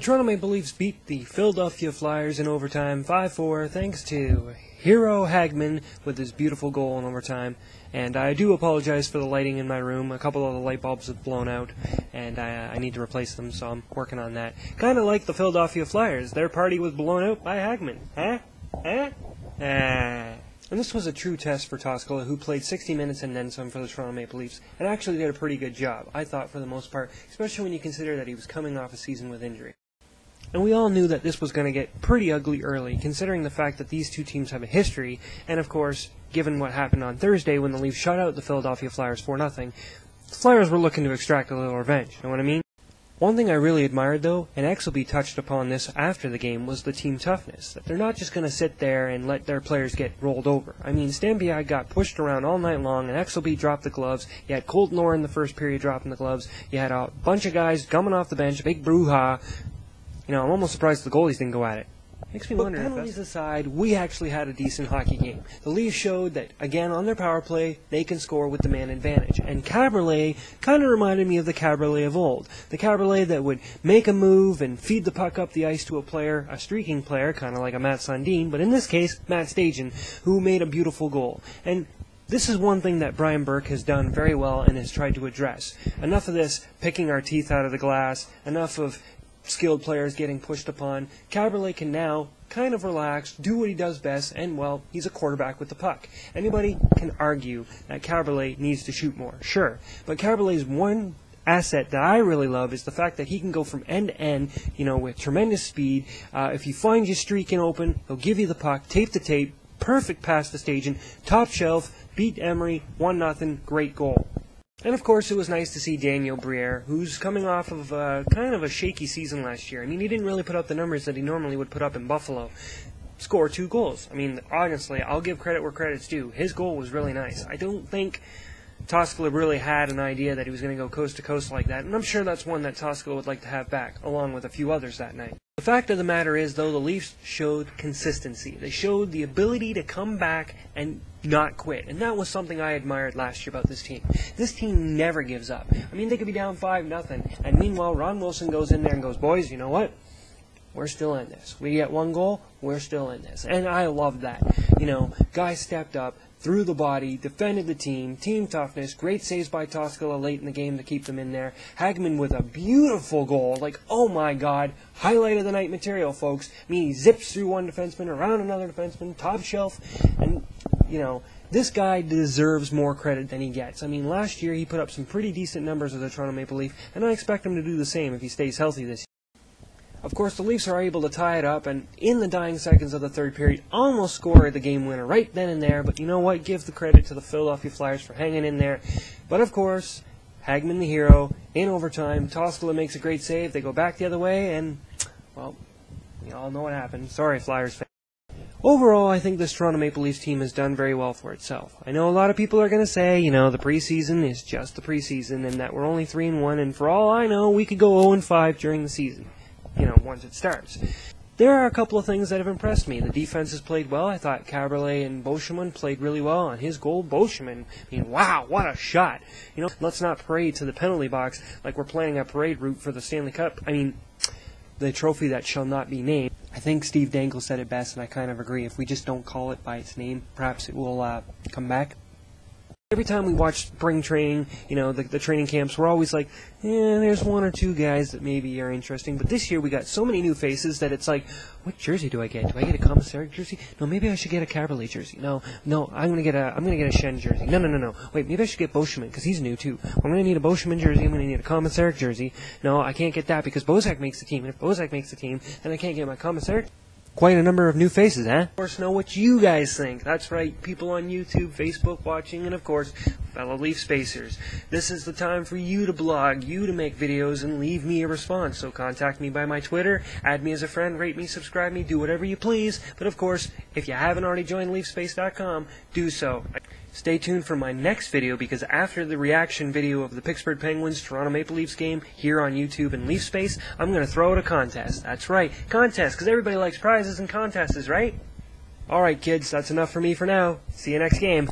Toronto Maple Leafs beat the Philadelphia Flyers in overtime 5-4 thanks to Hero Hagman with his beautiful goal in overtime. And I do apologize for the lighting in my room. A couple of the light bulbs have blown out, and I need to replace them, so I'm working on that. Kind of like the Philadelphia Flyers. Their party was blown out by Hagman. And this was a true test for Toskala, who played 60 minutes and then some for the Toronto Maple Leafs, and actually did a pretty good job, I thought, for the most part, especially when you consider that he was coming off a season with injury. And we all knew that this was going to get pretty ugly early, considering the fact that these two teams have a history, and of course, given what happened on Thursday when the Leafs shut out the Philadelphia Flyers 4-0, the Flyers were looking to extract a little revenge, you know what I mean? One thing I really admired, though, and Exelby touched upon this after the game, was the team toughness. That they're not just going to sit there and let their players get rolled over. I mean, Stampiak got pushed around all night long, and Exelby dropped the gloves. You had Colton Orr in the first period dropping the gloves. You had a bunch of guys coming off the bench, a big brouhaha. You know, I'm almost surprised the goalies didn't go at it. Makes me wonder. But penalties aside, we actually had a decent hockey game. The Leafs showed that, again, on their power play, they can score with the man advantage. And Caberlet kind of reminded me of the Caberlet of old. The Caberlet that would make a move and feed the puck up the ice to a player, a streaking player, kind of like a Matt Sundin, but in this case, Matt Stajan, who made a beautiful goal. And this is one thing that Brian Burke has done very well and has tried to address. Enough of this picking our teeth out of the glass, enough of skilled players getting pushed upon. Caberlet can now kind of relax, do what he does best, and, well, he's a quarterback with the puck. Anybody can argue that Caberlet needs to shoot more, sure. But Caberlet's one asset that I really love is the fact that he can go from end to end, you know, with tremendous speed. If he finds you streaking open, he'll give you the puck, tape to tape, perfect pass to Stajan, top shelf, beat Emery, 1-0, great goal. And of course, it was nice to see Daniel Briere, who's coming off of kind of a shaky season last year. I mean, he didn't really put up the numbers that he normally would put up in Buffalo. Score 2 goals. I mean, honestly, I'll give credit where credit's due. His goal was really nice. I don't think Toskala really had an idea that he was going to go coast to coast like that, and I'm sure that's one that Toskala would like to have back, along with a few others that night. The fact of the matter is, though, the Leafs showed consistency. They showed the ability to come back and not quit, and that was something I admired last year about this team. This team never gives up. I mean, they could be down 5-0, and meanwhile, Ron Wilson goes in there and goes, boys, you know what? We're still in this. We get 1 goal, we're still in this. And I love that. You know, guys stepped up, threw the body, defended the team toughness, great saves by Toskala late in the game to keep them in there. Hagman with a beautiful goal, like, oh my god, highlight of the night material, folks. I mean, he zips through one defenseman, around another defenseman, top shelf, and, you know, this guy deserves more credit than he gets. I mean, last year he put up some pretty decent numbers as a Toronto Maple Leaf, and I expect him to do the same if he stays healthy this year. Of course, the Leafs are able to tie it up, and in the dying seconds of the third period, almost score the game winner right then and there, but you know what? Give the credit to the Philadelphia Flyers for hanging in there. But of course, Hagman the hero, in overtime, Toskala makes a great save, they go back the other way, and, well, we all know what happened. Sorry, Flyers fans. Overall, I think this Toronto Maple Leafs team has done very well for itself. I know a lot of people are going to say, you know, the preseason is just the preseason, and that we're only 3-1, and for all I know, we could go 0-5 during the season. You know, once it starts. There are a couple of things that have impressed me. The defense has played well. I thought Caberlet and Beauchemin played really well on his goal. Beauchemin, I mean, wow, what a shot. You know, let's not parade to the penalty box like we're planning a parade route for the Stanley Cup. I mean, the trophy that shall not be named. I think Steve Dangle said it best, and I kind of agree. If we just don't call it by its name, perhaps it will come back. Every time we watch spring training, you know, the training camps, we're always like, yeah, there's 1 or 2 guys that maybe are interesting. But this year we got so many new faces that it's like, what jersey do I get? Do I get a commissary jersey? No, maybe I should get a Caberlet jersey. No, I'm gonna get a Shen jersey. No. Wait, maybe I should get Beauchemin because he's new too. I'm gonna need a Beauchemin jersey. I'm gonna need a commissary jersey. No, I can't get that because Bozak makes the team. And if Bozak makes the team, then I can't get my commissary. Quite a number of new faces, eh? Of course, know what you guys think. That's right, people on YouTube, Facebook watching, and of course, fellow Leaf Spacers. This is the time for you to blog, you to make videos, and leave me a response. So contact me by my Twitter, add me as a friend, rate me, subscribe me, do whatever you please. But of course, if you haven't already joined LeafSpace.com, do so. Stay tuned for my next video because after the reaction video of the Pittsburgh Penguins Toronto Maple Leafs game here on YouTube and Leaf Space, I'm going to throw out a contest. That's right, contest, because everybody likes prizes and contests, right? Alright kids, that's enough for me for now. See you next game.